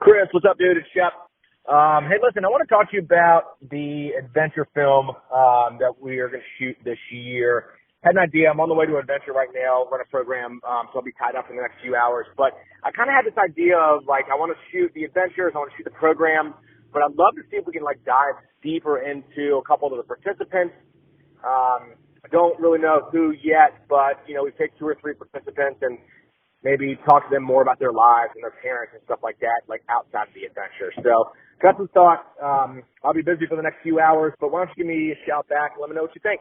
Chris, what's up, dude? It's Shep. Hey, listen, I want to talk to you about the adventure film that we are going to shoot this year. Had an idea. I'm on the way to an adventure right now, run a program, so I'll be tied up in the next few hours. But I kind of had this idea of, like, I want to shoot the adventures, I want to shoot the program, but I'd love to see if we can, like, dive deeper into a couple of the participants. I don't really know who yet, but, you know, we picked 2 or 3 participants and maybe talk to them more about their lives and their parents and stuff like that, like outside of the adventure. So got some thoughts. I'll be busy for the next few hours, but why don't you give me a shout back and let me know what you think.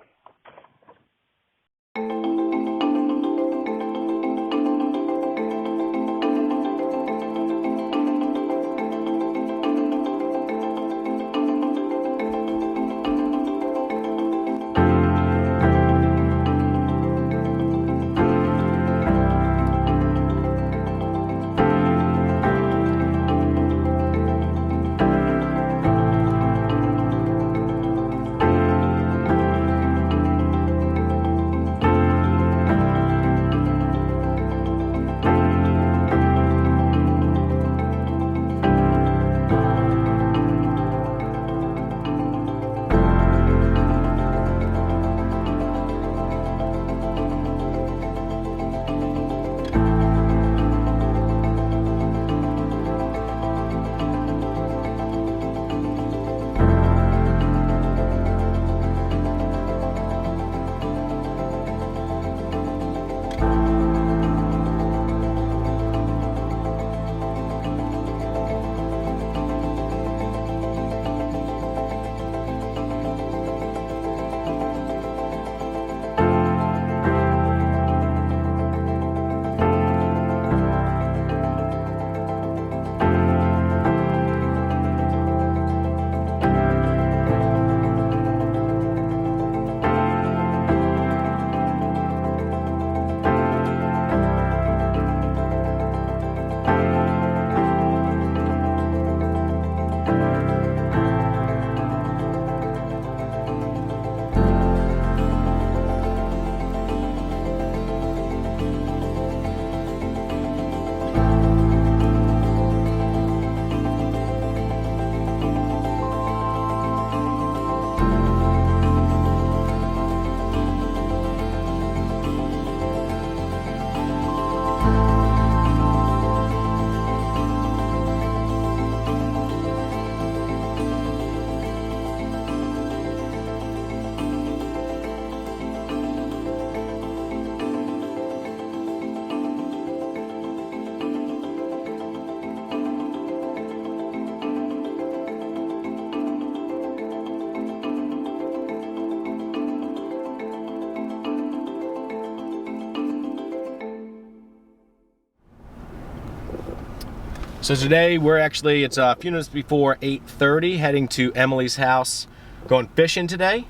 So today it's a few minutes before 8:30, heading to Emily's house, going fishing today.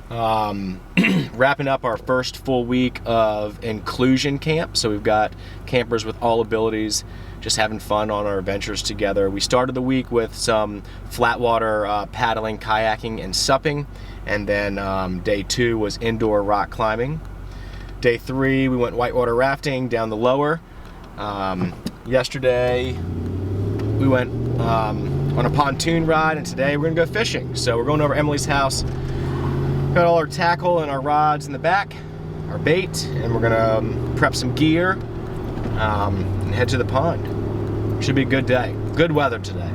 Wrapping up our first full week of inclusion camp. So we've got campers with all abilities, just having fun on our adventures together. We started the week with some flat water paddling, kayaking, and supping. And then day 2 was indoor rock climbing. Day 3, we went whitewater rafting down the lower. Yesterday, we went on a pontoon ride, and today we're gonna go fishing. So we're going over Emily's house. Got all our tackle and our rods in the back, our bait, and we're gonna prep some gear and head to the pond. Should be a good day. Good weather today.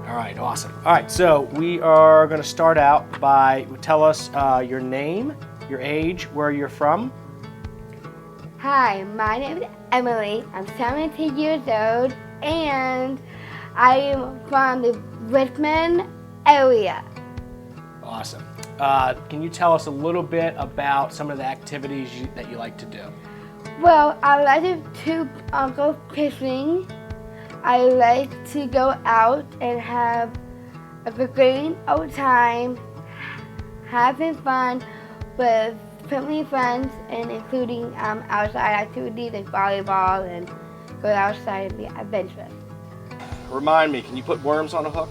All right, awesome. All right, so we are gonna start out by, tell us your name, your age, where you're from. Hi, my name is Emily. I'm 17 years old, and I'm from the Richmond area. Awesome. Can you tell us a little bit about some of the activities that you like to do? Well, I like to go fishing. I like to go out and have a great old time, having fun with family and friends, and including outside activities like volleyball and go outside and be adventurous. Remind me, can you put worms on a hook?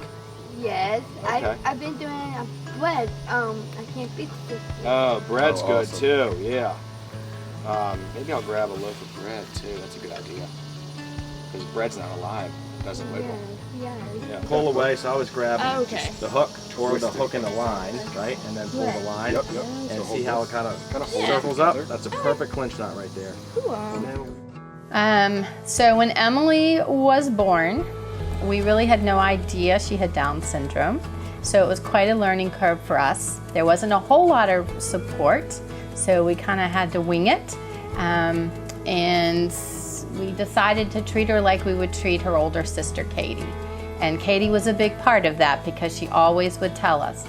Yes, Okay. I've been doing bread. I can't fix this. Oh, bread's good awesome. too, yeah. Maybe I'll grab a loaf of bread too. That's a good idea. Because bread's not alive. It doesn't wiggle. Yeah, pull away. So I always grab the hook or the hook in the line, right? And then pull the line. Yep. And see how it kind of circles up. That's a perfect clinch knot right there. So when Emily was born, we really had no idea she had Down syndrome. So it was quite a learning curve for us. There wasn't a whole lot of support, so we kind of had to wing it. And we decided to treat her like we would treat her older sister, Katie. And Katie was a big part of that because she always would tell us,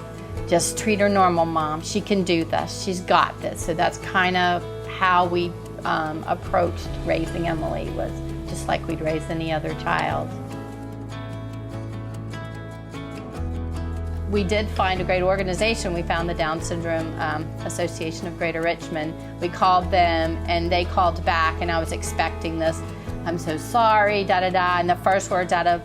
just treat her normal, Mom. She can do this. She's got this. So that's kind of how we approached raising Emily, was just like we'd raise any other child. We did find a great organization. We found the Down Syndrome Association of Greater Richmond. We called them and they called back, and I was expecting this, I'm so sorry, da-da-da, and the first words out of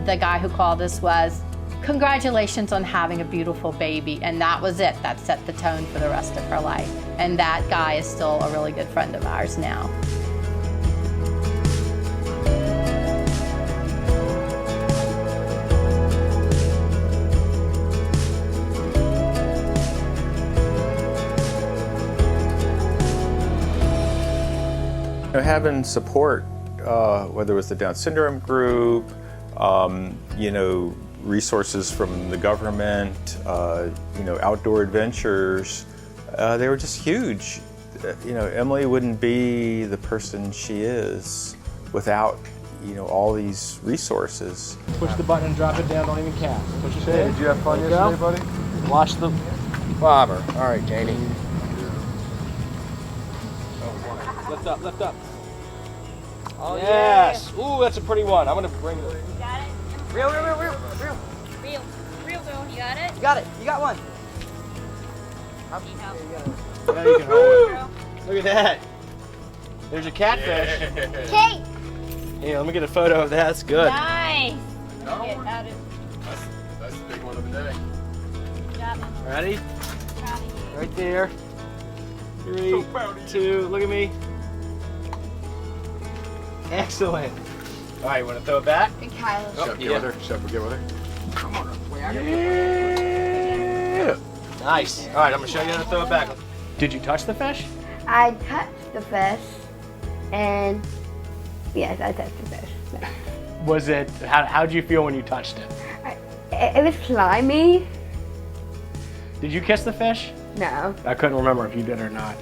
the guy who called us was, congratulations on having a beautiful baby. And that was it. That set the tone for the rest of her life. And that guy is still a really good friend of ours now. Having support, whether it was the Down syndrome group, resources from the government, outdoor adventures, they were just huge. Emily wouldn't be the person she is without, all these resources. Push the button and drop it down, don't even cast. Push it Did you have fun yesterday, buddy? Watch the bobber. All right, Janie. Lift up, lift up. Oh, yes. Ooh, that's a pretty one. I'm going to bring it. You got it? Real. Real, girl. You got it? You got it. You got one. Need help? Yeah, you can hold it. Look at that. There's a catfish. Kate! Here, let me get a photo of that. That's good. Nice. That's the big one of the day. Good job. Ready? Proud of you. Right there. 3, 2, look at me. Excellent. All right, you want to throw it back? And Kyla. Chef, get with her. Chef, get with her. Come on. Yeah. Nice. All right, I'm going to show you how to throw it back. Did you touch the fish? I touched the fish, and yes, I touched the fish. Was it, how did you feel when you touched it? It was slimy. Did you kiss the fish? No. I couldn't remember if you did or not.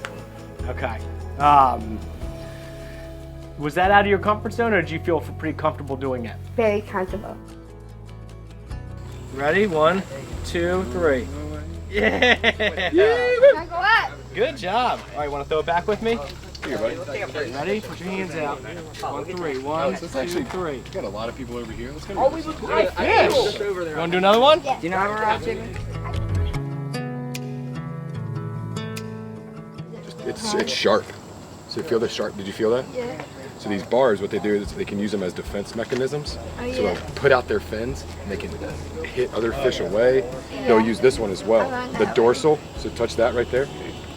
Okay. Was that out of your comfort zone, or did you feel pretty comfortable doing it? Very comfortable. Ready? 1, 2, 3. Yeah! Can I go up? Good job. All right, want to throw it back with me? Here, buddy. Ready? Put your hands out. 1, 3. 1, 2, 3. Got a lot of people over here. Let's go. Fish. You want to do another one? Do you know how to wrap chicken? It's sharp. So you feel the sharp? Did you feel that? Yeah. So these bars, what they do is they can use them as defense mechanisms. Oh, So yeah. they'll put out their fins and they can hit other fish away. They'll use this one as well. The dorsal, so touch that right there.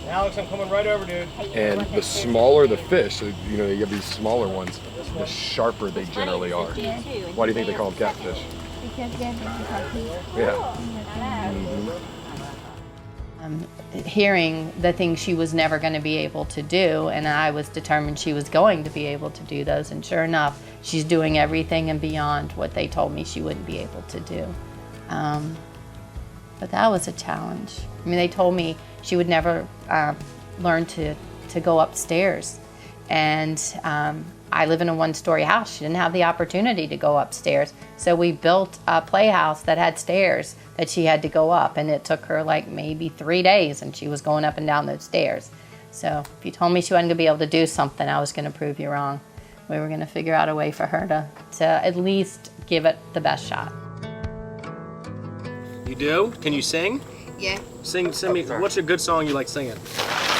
Alex, I'm coming right over, dude. And the smaller the fish, so you have these smaller ones, the sharper they generally are. Why do you think they call them catfish? Because they're the Yeah. Hearing the things she was never going to be able to do, and I was determined she was going to be able to do those, and sure enough, she's doing everything and beyond what they told me she wouldn't be able to do. But that was a challenge. I mean, they told me she would never learn to go upstairs, and I live in a one-story house. She didn't have the opportunity to go upstairs, so we built a playhouse that had stairs that she had to go up, and it took her like maybe 3 days, and she was going up and down those stairs. So if you told me she wasn't going to be able to do something, I was going to prove you wrong. We were going to figure out a way for her to at least give it the best shot. You do? Can you sing? Yeah. Sing me. What's a good song you like singing?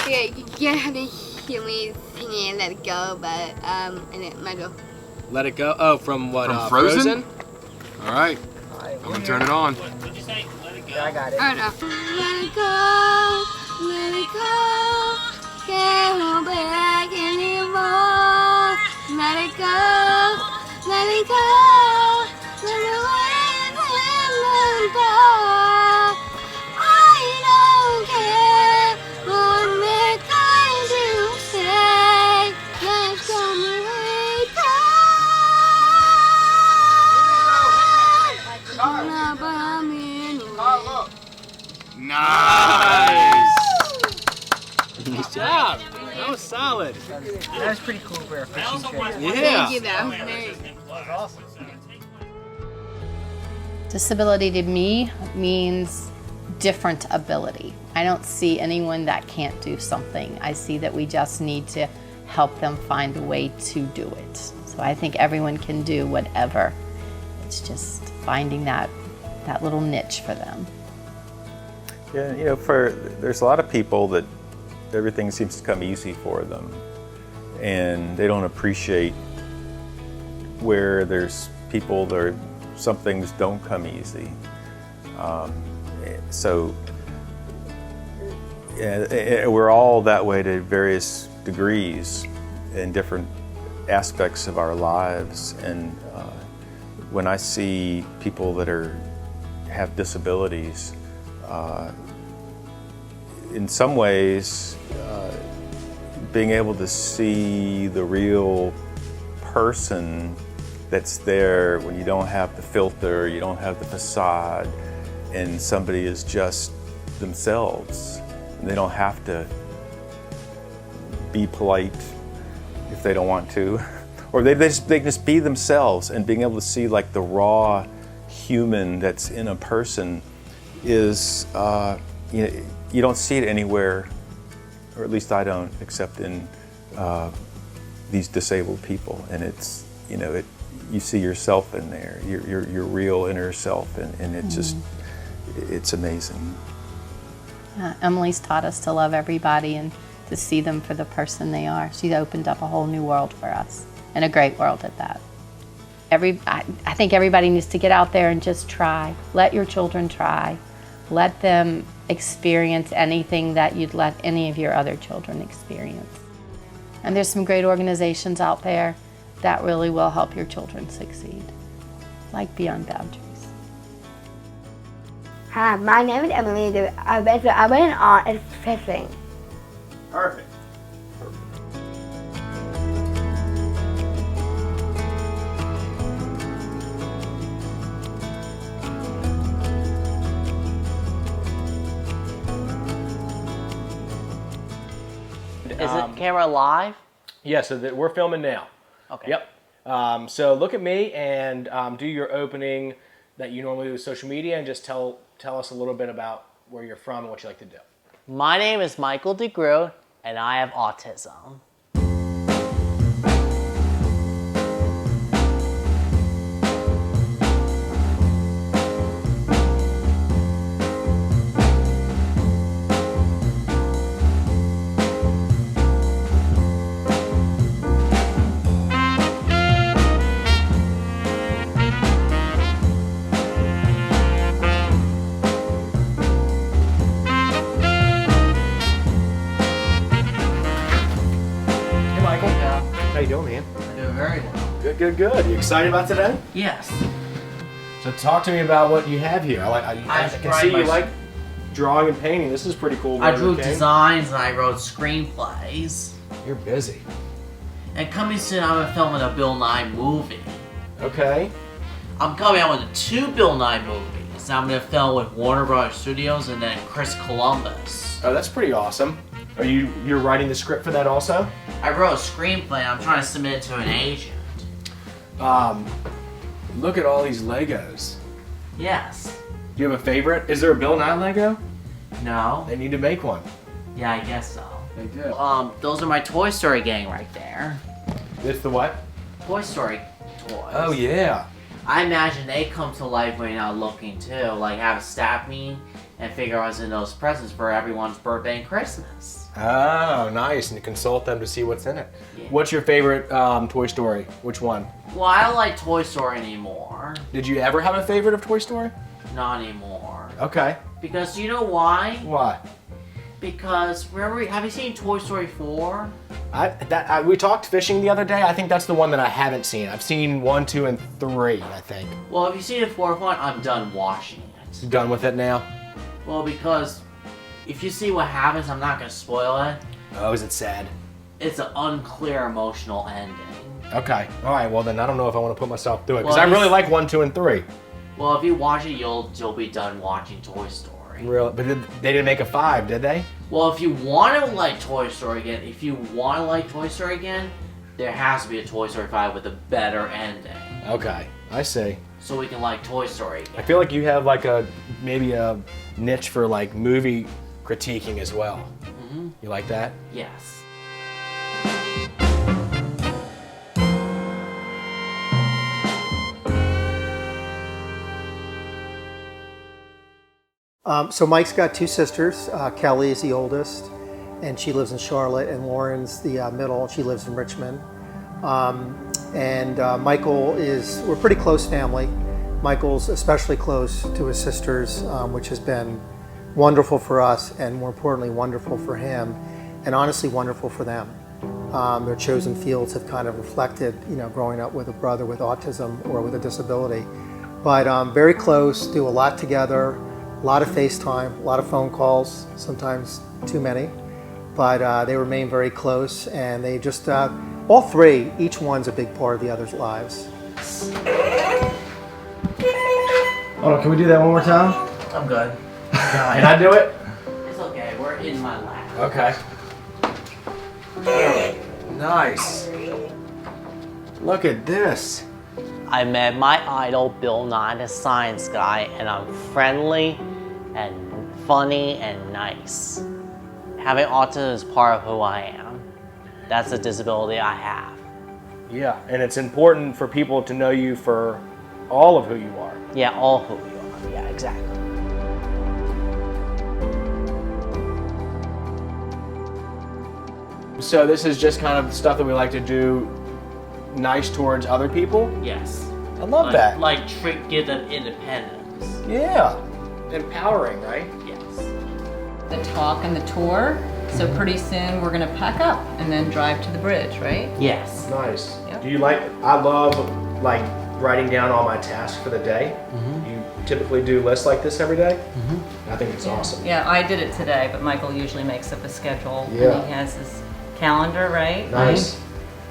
Yeah, you have to hear me singing Let It Go, but and it might go. Let It Go? Oh, from what? From Frozen? All right. I'm going to turn it on. Did you say Let It Go? Yeah, I got it. I don't know. Let it go, can't hold Nice job. That was solid. That was pretty cool for a fishing trip. Yeah. Disability to me means different ability. I don't see anyone that can't do something. I see that we just need to help them find a way to do it. So I think everyone can do whatever. It's just finding that little niche for them. Yeah, you know, there's a lot of people that everything seems to come easy for them, and they don't appreciate where there's people that some things don't come easy. So we're all that way to various degrees in different aspects of our lives, and when I see people that have disabilities, in some ways, being able to see the real person that's there when you don't have the filter, you don't have the facade, and somebody is just themselves. And they don't have to be polite if they don't want to, or they just be themselves, and being able to see like the raw human that's in a person is, you don't see it anywhere, or at least I don't, except in these disabled people. And it's, you see yourself in there, your real inner self, and it just, it's amazing. Emily's taught us to love everybody and to see them for the person they are. She's opened up a whole new world for us, and a great world at that. I think everybody needs to get out there and just try. Let your children try. Let them experience anything that you'd let any of your other children experience. And there's some great organizations out there that really will help your children succeed, like Beyond Boundaries. Hi, my name is Emily. The adventure I went on is fishing. Perfect. Is it camera live? Yeah, so we're filming now. Okay. Yep. So look at me and do your opening that you normally do with social media, and just tell us a little bit about where you're from and what you like to do. My name is Michael DeGroot, and I have autism. How you doing, man? I do very well. Good, good, good. You excited about today? Yes. So talk to me about what you have here. I can see you like drawing and painting. This is pretty cool. I drew designs and I wrote screenplays. You're busy. And coming soon, I'm filming a Bill Nye movie. Okay. I'm coming out with 2 Bill Nye movies. I'm going to film with Warner Bros. Studios and then Chris Columbus. Oh, that's pretty awesome. You're writing the script for that also? I wrote a screenplay. I'm trying to submit it to an agent. Look at all these Legos. Yes. Do you have a favorite? Is there a Bill Nye Lego? No. They need to make one. Yeah, I guess so. They do. Those are my Toy Story gang right there. It's the what? Toy Story toys. Oh, yeah. I imagine they come to life when you're not looking too. Like have a staff meeting and figure out what's in those presents for everyone's birthday and Christmas. Oh, nice. And you consult them to see what's in it. Yeah. What's your favorite Toy Story? Which one? Well, I don't like Toy Story anymore. Did you ever have a favorite of Toy Story? Not anymore. Okay. Because you know why? Why? Because remember, have you seen Toy Story 4? We talked fishing the other day. I think that's the one that I haven't seen. I've seen 1, 2, and 3, I think. Well, if you see the 4th one, I'm done watching it. You done with it now? Well, because if you see what happens, I'm not going to spoil it. Oh, is it sad? It's an unclear emotional ending. Okay. All right. Well, then I don't know if I want to put myself through it because Well, I really like 1, 2, and 3. Well, if you watch it, you'll be done watching Toy Story. Story. Real, but they didn't make a 5, did they? Well, if you want to like Toy Story again, there has to be a Toy Story 5 with a better ending. Okay, I see. So we can like Toy Story again. I feel like you have like maybe a niche for like movie critiquing as well. Mm-hmm. You like that? Yes. So Mike's got 2 sisters. Kelly is the oldest, and she lives in Charlotte, and Lauren's the middle, and she lives in Richmond. Michael we're pretty close family. Michael's especially close to his sisters, which has been wonderful for us, and more importantly, wonderful for him, and honestly wonderful for them. Their chosen fields have kind of reflected, growing up with a brother with autism or with a disability. But very close, do a lot together. A lot of FaceTime, a lot of phone calls, sometimes too many, but they remain very close, and they just, all 3, each one's a big part of the other's lives. Hold on, can we do that one more time? I'm good. Can I do it? It's okay. We're in my lap. Okay. Nice. Look at this. I met my idol, Bill Nye the Science Guy, and I'm friendly and funny and nice. Having autism is part of who I am. That's a disability I have. Yeah, and it's important for people to know you for all of who you are. Yeah, all who you are. Yeah, exactly. So this is just kind of stuff that we like to do nice towards other people? Yes. I love that. Like give them independence. Yeah. Empowering, right? Yes. The talk and the tour. So pretty soon we're gonna pack up and then drive to the bridge, right? Yes. Nice. Yep. Do you I love like writing down all my tasks for the day. Mm-hmm. You typically do lists like this every day? Mm-hmm. I think it's awesome. Yeah, I did it today, but Michael usually makes up a schedule. Yeah. And he has his calendar, right? Nice.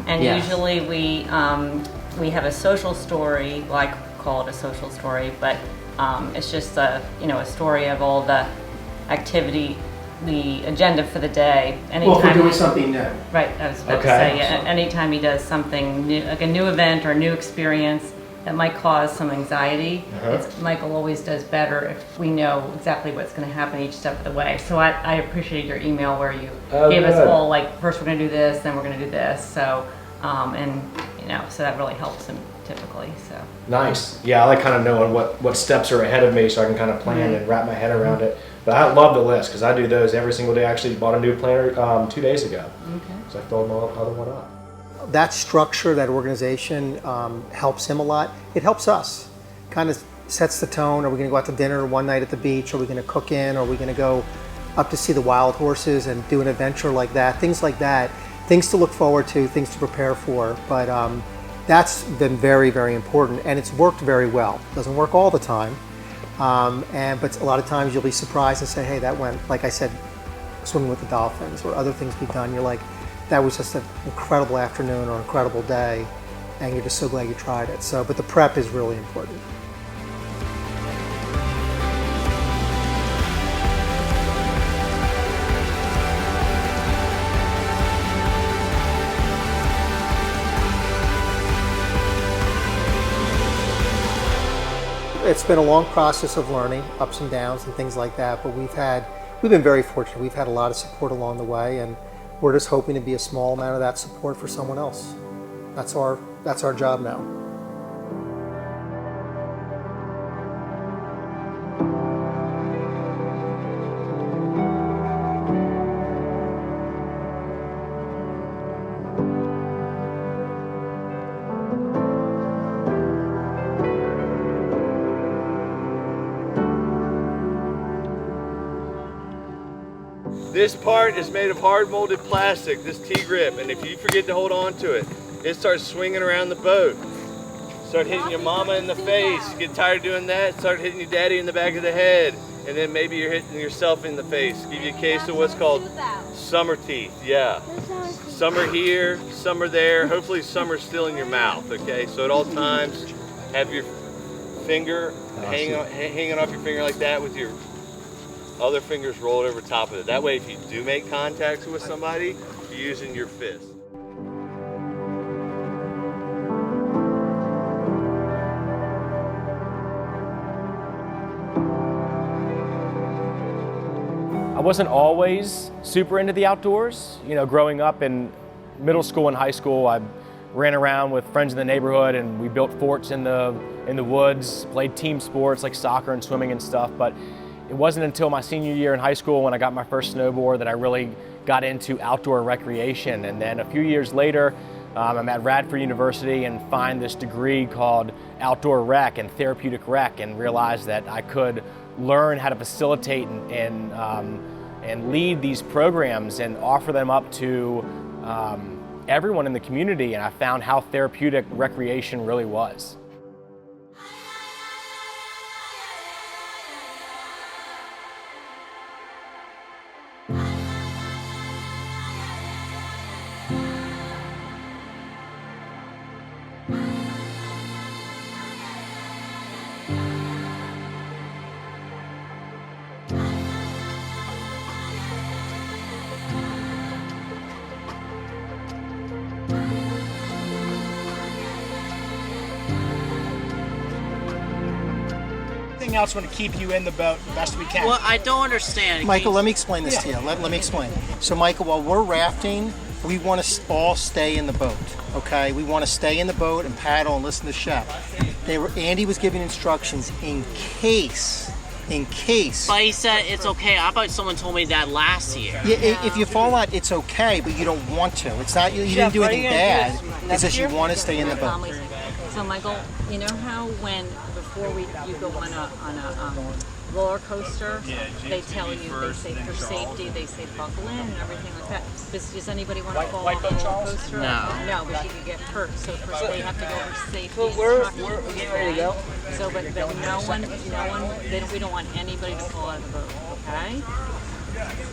And Yes. usually we have a social story, well, I call it a social story, but it's just a story of all the activity, the agenda for the day. Well, if we're doing something new. Right, I was about to say, anytime he does something new, like a new event or a new experience that might cause some anxiety, Michael always does better if we know exactly what's going to happen each step of the way. So I appreciate your email where you gave us all, like, first we're going to do this, then we're going to do this. So, so that really helps him typically. So Nice. Yeah, I like kind of knowing what steps are ahead of me so I can kind of plan and wrap my head around it. But I love the list because I do those every single day. I actually bought a new planner 2 days ago. Okay. So I filled my other one up. That structure, that organization helps him a lot. It helps us. Kind of sets the tone. Are we going to go out to dinner one night at the beach? Are we going to cook in? Are we going to go up to see the wild horses and do an adventure like that? Things like that. Things to look forward to, things to prepare for. But that's been very, very important, and it's worked very well. Doesn't work all the time, but a lot of times you'll be surprised and say, hey, that went, like I said, swimming with the dolphins or other things we've done. You're like, that was just an incredible afternoon or incredible day, and you're just so glad you tried it. So, but the prep is really important. It's been a long process of learning, ups and downs and things like that, but we've been very fortunate. We've had a lot of support along the way, and we're just hoping to be a small amount of that support for someone else. That's our job now. This part is made of hard molded plastic, this T-grip, and if you forget to hold on to it, it starts swinging around the boat. Start hitting your mama in the face. You get tired of doing that, start hitting your daddy in the back of the head, and then maybe you're hitting yourself in the face. Give you a case of what's called summer teeth, yeah. Some are here, some are there, hopefully some are still in your mouth, okay? So at all times, have your finger hanging off your finger like that with your other fingers rolled over top of it. That way, if you do make contact with somebody, you're using your fist. I wasn't always super into the outdoors. You know, growing up in middle school and high school, I ran around with friends in the neighborhood and we built forts in the woods, played team sports like soccer and swimming and stuff. But it wasn't until my senior year in high school when I got my first snowboard that I really got into outdoor recreation. And then a few years later, I'm at Radford University and find this degree called Outdoor Rec and Therapeutic Rec, and realized that I could learn how to facilitate and lead these programs and offer them up to everyone in the community. And I found how therapeutic recreation really was. Else want to keep you in the boat the best we can. Well, I don't understand. Michael, let me explain this to you. Let me explain. So, Michael, while we're rafting, we want to all stay in the boat, okay? We want to stay in the boat and paddle and listen to Chef. Andy was giving instructions in case. But he said it's okay. I thought someone told me that last year. Yeah, if you fall out, it's okay, but you don't want to. It's not, you didn't do anything bad. It's just you want to stay in the boat. So, Michael, you know how before you go on a roller coaster, they tell you, they say for safety, they say buckle in and everything like that. Does anybody want to fall off a roller coaster? No, but you could get hurt. So first they have to go over safety instructions. We're getting ready to go. So, but we don't want anybody to fall out of the boat. Okay.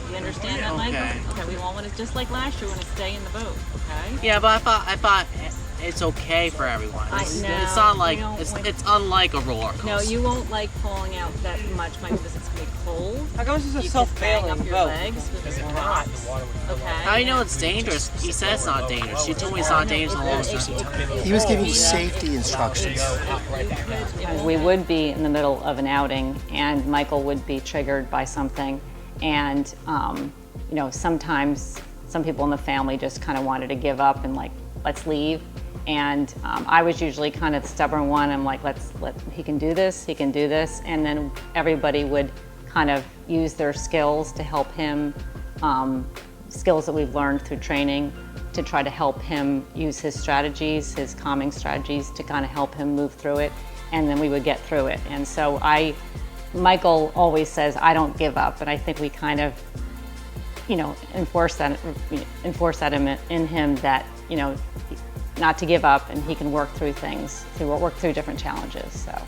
You understand that, Michael? Okay. We all want to, just like last year, we want to stay in the boat. Okay. Yeah, but I thought it's okay for everyone. It's not like it's unlike a roller coaster. No, you won't like falling out that much, Michael, because it's gonna be cold. How come this is a self-bailing up your legs because it's rocks. Okay. How do you know it's dangerous? He said it's not dangerous. You told me it's not dangerous a long time. He was giving safety instructions. We would be in the middle of an outing, and Michael would be triggered by something, and sometimes some people in the family just kind of wanted to give up and let's leave. And I was usually kind of the stubborn one. I'm like, he can do this, and then everybody would kind of use their skills to help him, skills that we've learned through training, to try to help him use his strategies, his calming strategies, to kind of help him move through it, and then we would get through it. And so Michael always says, I don't give up, and I think we kind of, enforce that in him, that, not to give up, and he can work through things, work through different challenges. So.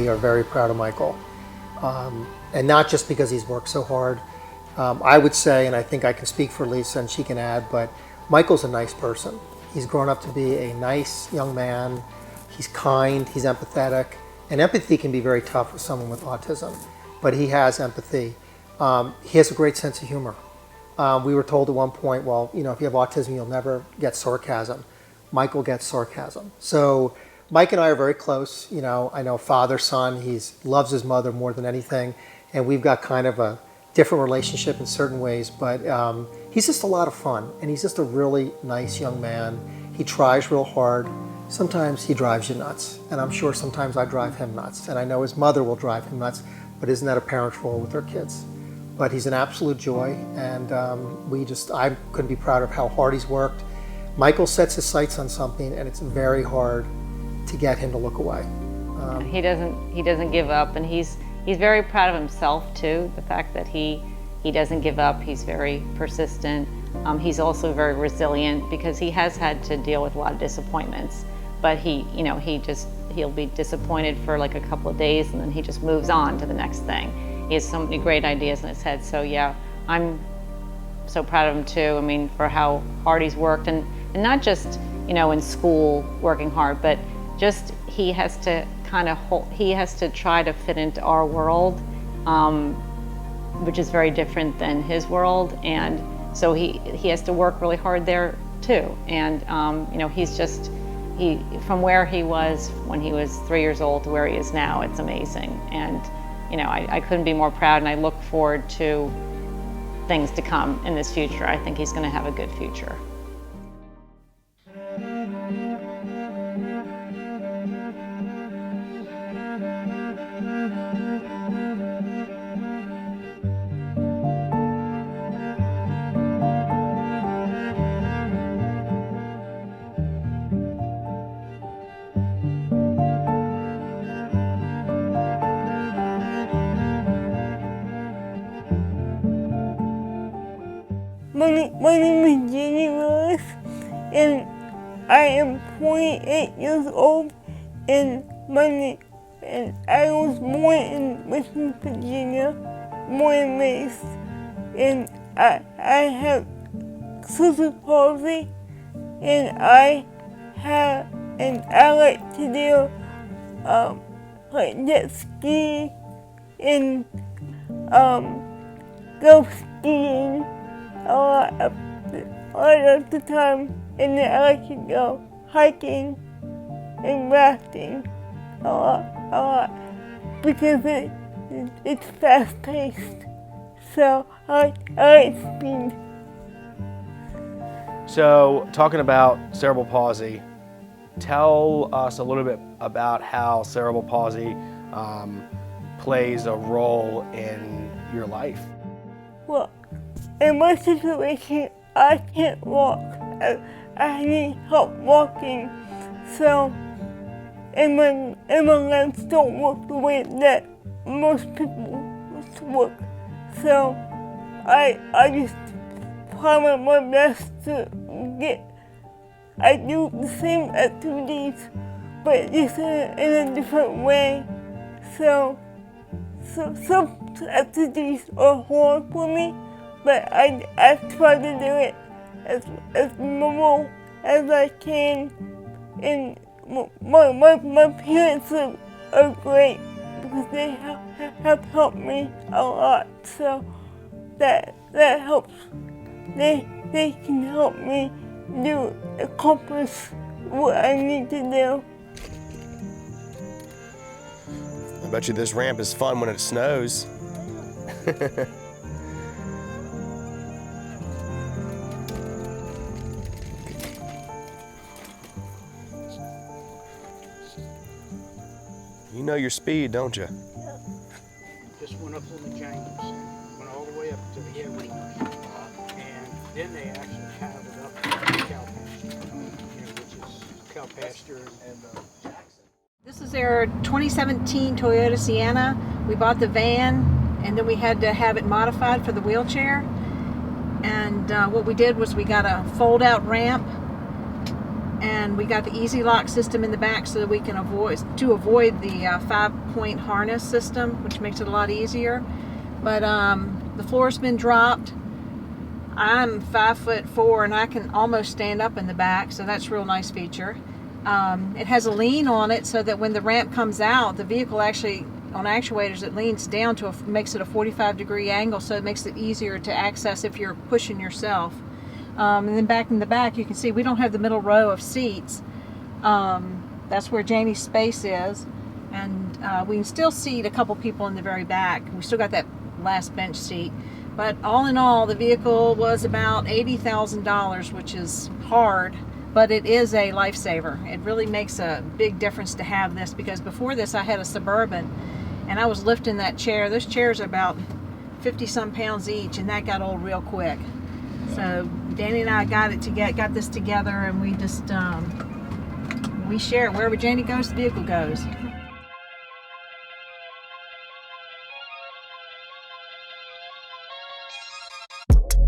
are very proud of Michael. And not just because he's worked so hard. I would say, and I think I can speak for Lisa and she can add, but Michael's a nice person. He's grown up to be a nice young man. He's kind, he's empathetic. And empathy can be very tough with someone with autism, but he has empathy. He has a great sense of humor. We were told at one point, well, you know, if you have autism, you'll never get sarcasm. Michael gets sarcasm. So Mike and I are very close. You know, I know father, son, he loves his mother more than anything. And we've got kind of a different relationship in certain ways, but he's just a lot of fun. And he's just a really nice young man. He tries real hard. Sometimes he drives you nuts. And I'm sure sometimes I drive him nuts. And I know his mother will drive him nuts, but isn't that a parent's role with their kids? But he's an absolute joy, and I couldn't be prouder of how hard he's worked. Michael sets his sights on something, and it's very hard to get him to look away. He doesn't give up, and he's very proud of himself too. The fact that he doesn't give up, he's very persistent. He's also very resilient because he has had to deal with a lot of disappointments. But he'll be disappointed for like a couple of days, and then he just moves on to the next thing. He has so many great ideas in his head. So yeah, I'm so proud of him too. I mean, for how hard he's worked, and not just, you know, in school working hard, but just he has to try to fit into our world, which is very different than his world. And so he has to work really hard there too. And you know, from where he was when he was 3 years old to where he is now, it's amazing. And you know, I couldn't be more proud, and I look forward to things to come in this future. I think he's going to have a good future. My name is Jenny Lewis, and I am 28 years old, and I was born in Richmond, Virginia, born and raised, and I have cerebral palsy, and I like to do like jet ski and go skiing a lot of the time, and then I like to go hiking and rafting a lot because it's fast paced. So I like speed. So, talking about cerebral palsy, tell us a little bit about how cerebral palsy plays a role in your life. Well, in my situation, I can't walk. I need help walking. So, and my legs don't work the way that most people work. So, I just try my best to I do the same activities, but just in a different way. So some activities are hard for me, but I try to do it as normal as I can. And my parents are great because they have helped me a lot. So that helps. They can help me accomplish what I need to do. I bet you this ramp is fun when it snows. You know your speed, don't you? Just went up on the James, went all the way up to the headland, and then they actually have it up to the cow pasture, which is cow pasture and Jackson. This is our 2017 Toyota Sienna. We bought the van, and then we had to have it modified for the wheelchair. And what we did was we got a fold-out ramp and we got the easy lock system in the back so that we can avoid the 5-point harness system, which makes it a lot easier. But the floor's been dropped. I'm 5'4" and I can almost stand up in the back, so that's a real nice feature. It has a lean on it so that when the ramp comes out, the vehicle actually, on actuators, it leans down to makes it a 45-degree angle, so it makes it easier to access if you're pushing yourself. And then back in the back, you can see we don't have the middle row of seats. That's where Janie's space is, and we can still seat a couple people in the very back. We still got that last bench seat. But all in all, the vehicle was about $80,000, which is hard, but it is a lifesaver. It really makes a big difference to have this, because before this I had a Suburban and I was lifting that chair. Those chairs are about 50-some pounds each, and that got old real quick. So Danny and I got this together, and we just we share it. Wherever Janie goes, the vehicle goes.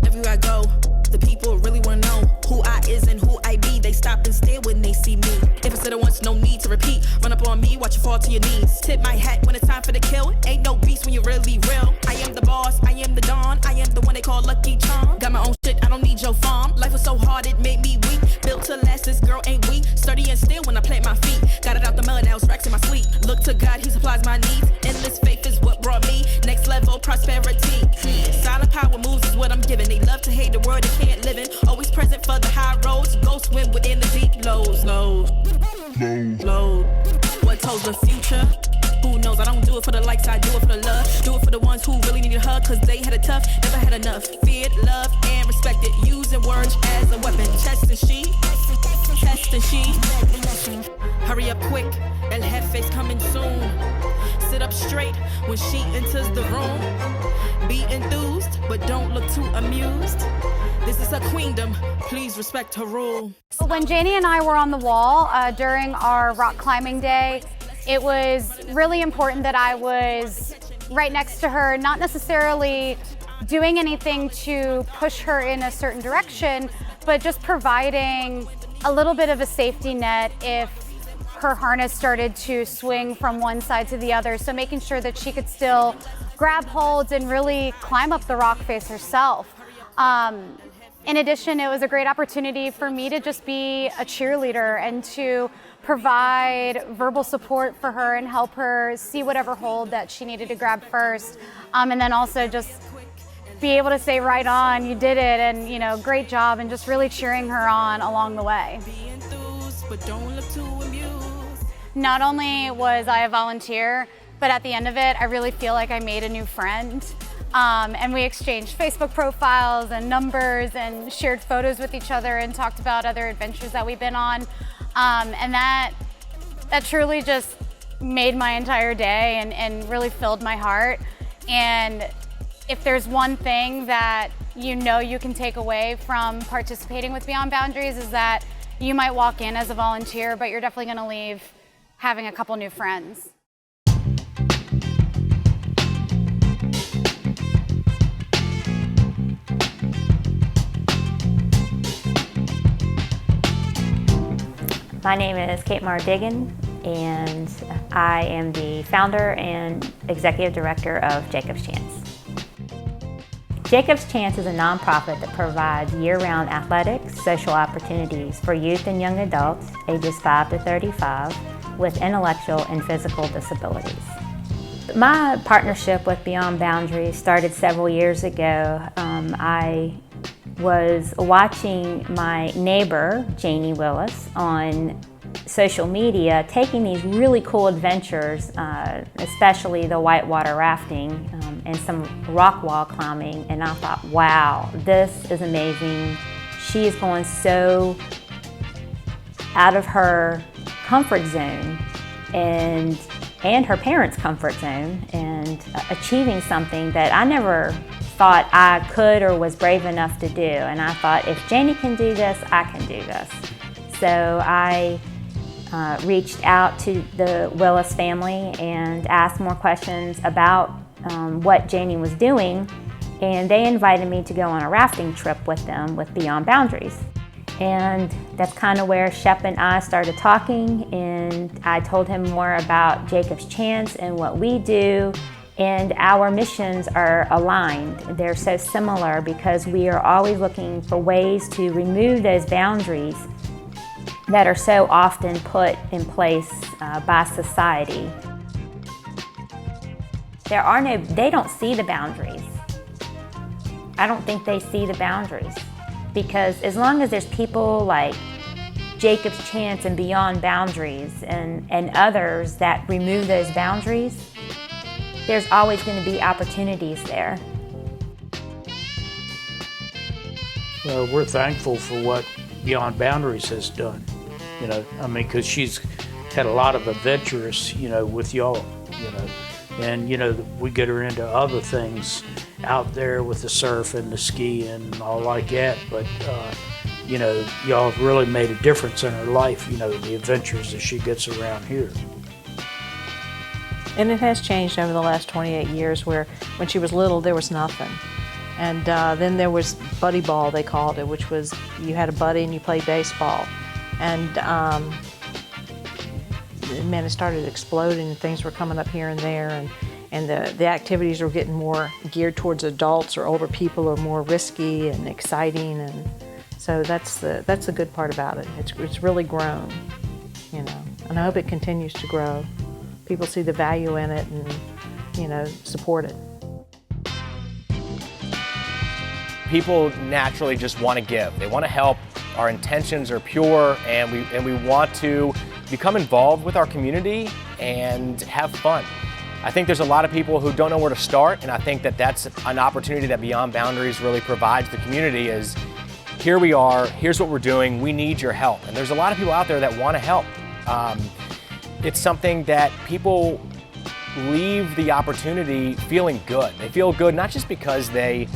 Everywhere I go, the people really wanna know who I is and who I be. They stop and stare when they see me. If I said it once, no need to repeat. Run up on me, watch you fall to your knees. Tip my hat when it's time for the kill. Ain't no beast when you're really real. I am the boss, I am the dawn. I am the one they call Lucky Charm. Got my own shit, I don't need your farm. Life was so hard, it made me weak. Built to last, this girl ain't weak. Sturdy and still when I plant my feet. Got it out the mud, now it's racks in my sleep. Look to God, he supplies my needs. Endless faith is what brought me next level prosperity. Silent power moves is what I'm giving. They love to hate the world they can't live in. Always present for the high roads. Go swim within the deep lows. Low. What tells the future? Who knows? I don't do it for the likes, I do it for the love. Do it for the ones who really needed a hug, cause they had it tough, never had enough. Feared, loved, and respected. Using words as a weapon. Chest and she. Hurry up quick, El Jefe's coming soon. Sit up straight when she enters the room. Be enthused, but don't look too amused. This is her queendom, please respect her rule. When Janie and I were on the wall during our rock climbing day, it was really important that I was right next to her, not necessarily doing anything to push her in a certain direction, but just providing a little bit of a safety net if her harness started to swing from one side to the other. So making sure that she could still grab holds and really climb up the rock face herself. In addition, it was a great opportunity for me to just be a cheerleader and to provide verbal support for her and help her see whatever hold that she needed to grab first. And then also just be able to say, right on, you did it, and you know, great job, and just really cheering her on along the way. Not only was I a volunteer, but at the end of it, I really feel like I made a new friend. And we exchanged Facebook profiles and numbers and shared photos with each other and talked about other adventures that we've been on. And that truly just made my entire day and really filled my heart. And if there's one thing that you know you can take away from participating with Beyond Boundaries, is that you might walk in as a volunteer, but you're definitely gonna leave having a couple new friends. My name is Kate Mardigan, and I am the founder and executive director of Jacob's Chance. Jacob's Chance is a nonprofit that provides year-round athletics, social opportunities for youth and young adults ages 5 to 35 with intellectual and physical disabilities. My partnership with Beyond Boundaries started several years ago. I was watching my neighbor, Janie Willis, on social media taking these really cool adventures, especially the whitewater rafting and some rock wall climbing, and I thought, wow, this is amazing. She is going so out of her comfort zone and her parents' comfort zone, and achieving something that I never thought I could or was brave enough to do. And I thought, if Janie can do this, I can do this. So I reached out to the Willis family and asked more questions about what Janie was doing, and they invited me to go on a rafting trip with them with Beyond Boundaries. And that's kind of where Shep and I started talking, and I told him more about Jacob's Chance and what we do, and our missions are aligned. They're so similar because we are always looking for ways to remove those boundaries that are so often put in place by society. They don't see the boundaries. I don't think they see the boundaries, because as long as there's people like Jacob's Chance and Beyond Boundaries and others that remove those boundaries, there's always going to be opportunities there. Well, we're thankful for what Beyond Boundaries has done. You know, I mean, because she's had a lot of adventures, you know, with y'all, you know. And, you know, we get her into other things out there with the surf and the ski and all like that. But, you know, y'all have really made a difference in her life, you know, the adventures that she gets around here. And it has changed over the last 28 years, where when she was little, there was nothing. And then there was buddy ball, they called it, which was you had a buddy and you played baseball. And man, it started exploding and things were coming up here and there, and the activities were getting more geared towards adults or older people, or more risky and exciting. And so that's the good part about it. It's really grown, you know, and I hope it continues to grow. People see the value in it and, you know, support it. People naturally just want to give. They want to help. Our intentions are pure, and we want to become involved with our community and have fun. I think there's a lot of people who don't know where to start, and I think that that's an opportunity that Beyond Boundaries really provides the community. Is here we are, here's what we're doing, we need your help. And there's a lot of people out there that want to help. It's something that people leave the opportunity feeling good. They feel good not just because they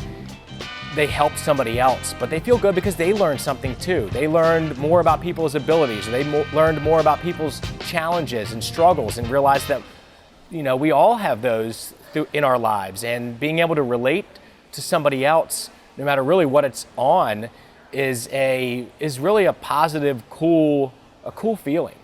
helped somebody else, but they feel good because they learned something too. They learned more about people's abilities, or they learned more about people's challenges and struggles, and realized that, you know, we all have those in our lives, and being able to relate to somebody else, no matter really what it's on, is really a positive, cool feeling.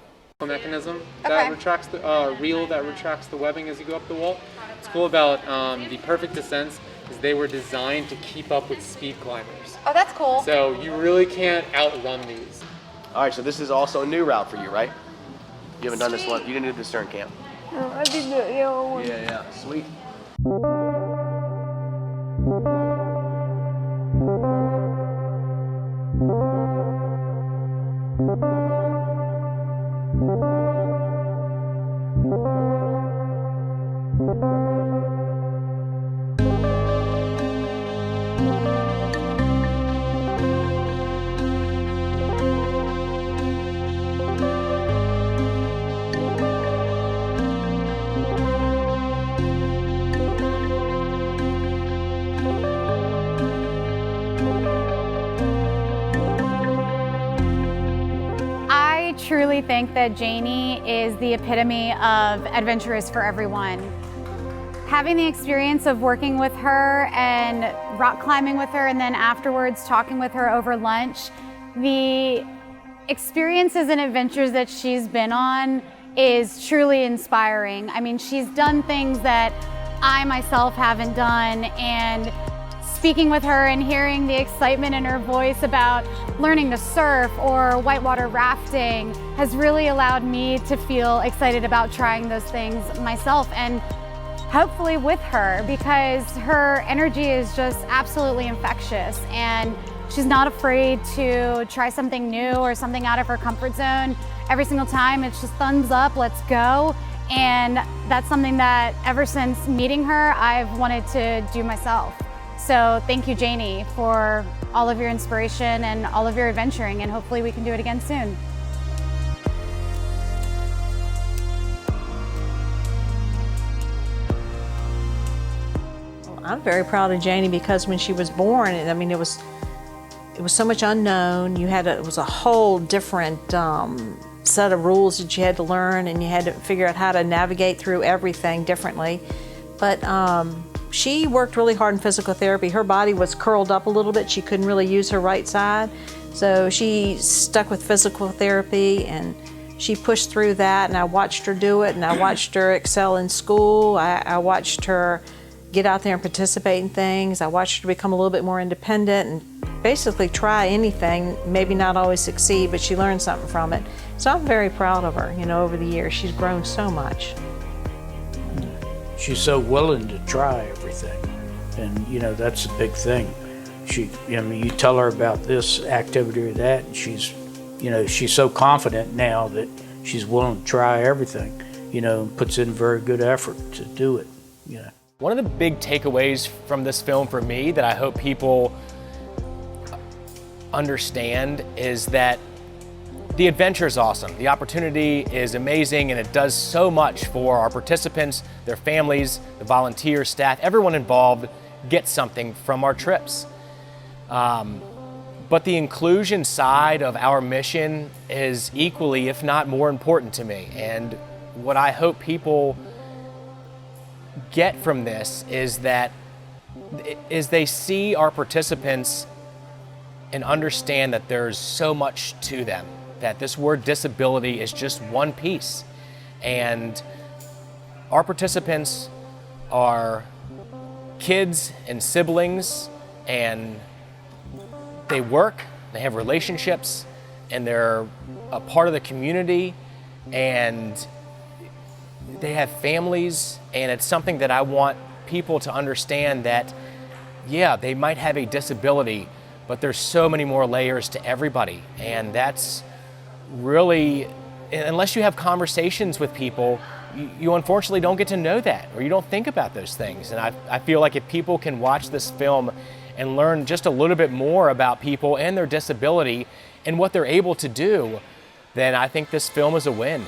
Mechanism that retracts the reel that retracts the webbing as you go up the wall. What's cool about the Perfect Descents is they were designed to keep up with speed climbers. Oh, that's cool. So you really can't outrun these. All right, so this is also a new route for you, right? You haven't done this one. You didn't do the Stern Camp. No, I did the yellow one. Yeah, sweet. I truly think that Janie is the epitome of adventurous for everyone. Having the experience of working with her and rock climbing with her, and then afterwards talking with her over lunch, the experiences and adventures that she's been on is truly inspiring. I mean, she's done things that I myself haven't done, and speaking with her and hearing the excitement in her voice about learning to surf or whitewater rafting has really allowed me to feel excited about trying those things myself, and hopefully with her, because her energy is just absolutely infectious, and she's not afraid to try something new or something out of her comfort zone. Every single time it's just thumbs up, let's go. And that's something that ever since meeting her, I've wanted to do myself. So thank you, Janie, for all of your inspiration and all of your adventuring, and hopefully we can do it again soon. I'm very proud of Janie, because when she was born, I mean, it was so much unknown. It was a whole different set of rules that you had to learn, and you had to figure out how to navigate through everything differently. But she worked really hard in physical therapy. Her body was curled up a little bit. She couldn't really use her right side. So she stuck with physical therapy, and she pushed through that, and I watched her do it, and I watched her excel in school. I watched her get out there and participate in things. I watched her become a little bit more independent and basically try anything, maybe not always succeed, but she learned something from it. So I'm very proud of her, over the years. She's grown so much. She's so willing to try everything, and that's a big thing. You tell her about this activity or that, and she's so confident now that she's willing to try everything, and puts in very good effort to do it. One of the big takeaways from this film for me that I hope people understand is that the adventure is awesome. The opportunity is amazing, and it does so much for our participants, their families, the volunteers, staff, everyone involved gets something from our trips. But the inclusion side of our mission is equally, if not more important to me. And what I hope people get from this is that they see our participants and understand that there's so much to them, that this word disability is just one piece. And our participants are kids and siblings, and they work, they have relationships, and they're a part of the community, and they have families, and it's something that I want people to understand that, yeah, they might have a disability, but there's so many more layers to everybody. And that's really, unless you have conversations with people, you unfortunately don't get to know that, or you don't think about those things. And I feel like if people can watch this film and learn just a little bit more about people and their disability and what they're able to do, then I think this film is a win.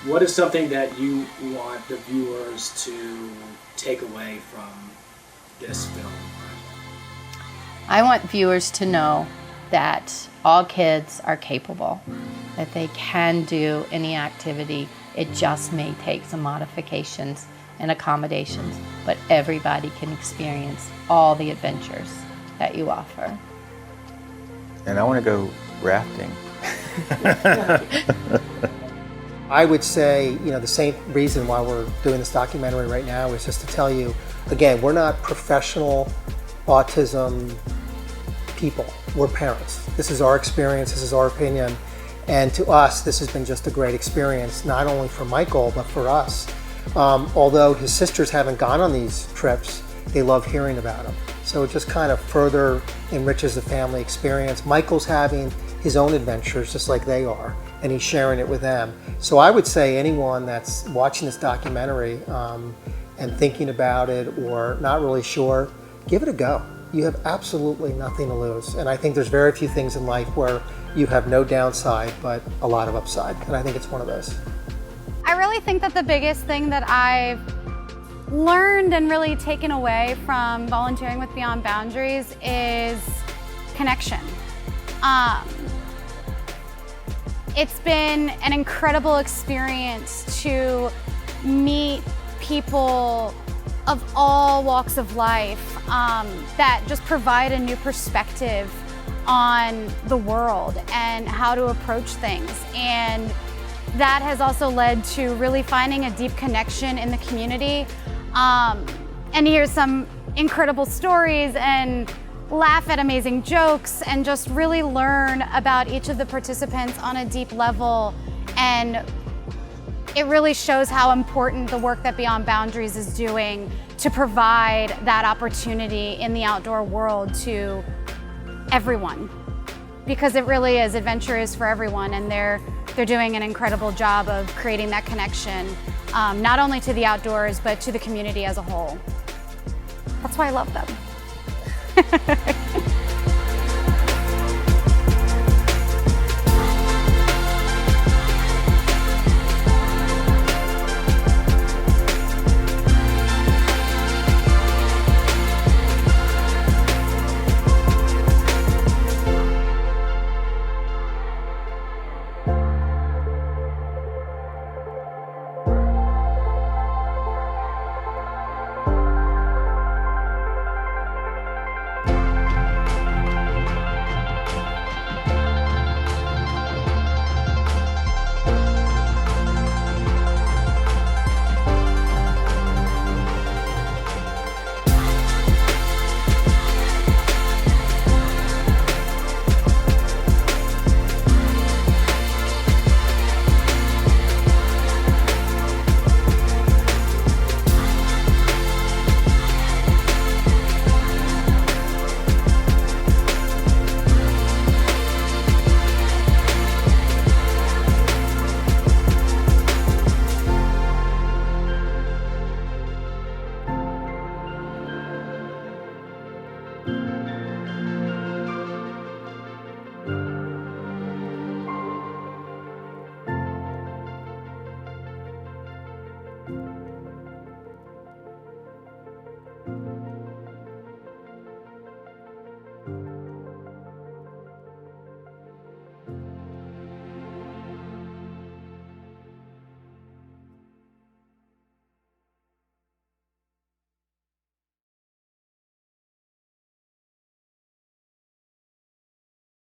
What is something that you want the viewers to take away from this film? I want viewers to know that all kids are capable, that they can do any activity. It just may take some modifications and accommodations, but everybody can experience all the adventures that you offer. And I want to go rafting. I would say, the same reason why we're doing this documentary right now is just to tell you, again, we're not professional autism people. We're parents. This is our experience, this is our opinion, and to us, this has been just a great experience, not only for Michael, but for us. Although his sisters haven't gone on these trips, they love hearing about them. So it just kind of further enriches the family experience. Michael's having his own adventures just like they are, and he's sharing it with them. So I would say anyone that's watching this documentary and thinking about it or not really sure, give it a go. You have absolutely nothing to lose. And I think there's very few things in life where you have no downside, but a lot of upside. And I think it's one of those. I really think that the biggest thing that I've learned and really taken away from volunteering with Beyond Boundaries is connection. It's been an incredible experience to meet people of all walks of life that just provide a new perspective on the world and how to approach things. And that has also led to really finding a deep connection in the community and hear some incredible stories and laugh at amazing jokes and just really learn about each of the participants on a deep level. And it really shows how important the work that Beyond Boundaries is doing to provide that opportunity in the outdoor world to everyone. Because it really is, adventure is for everyone, and they're doing an incredible job of creating that connection, not only to the outdoors, but to the community as a whole. That's why I love them.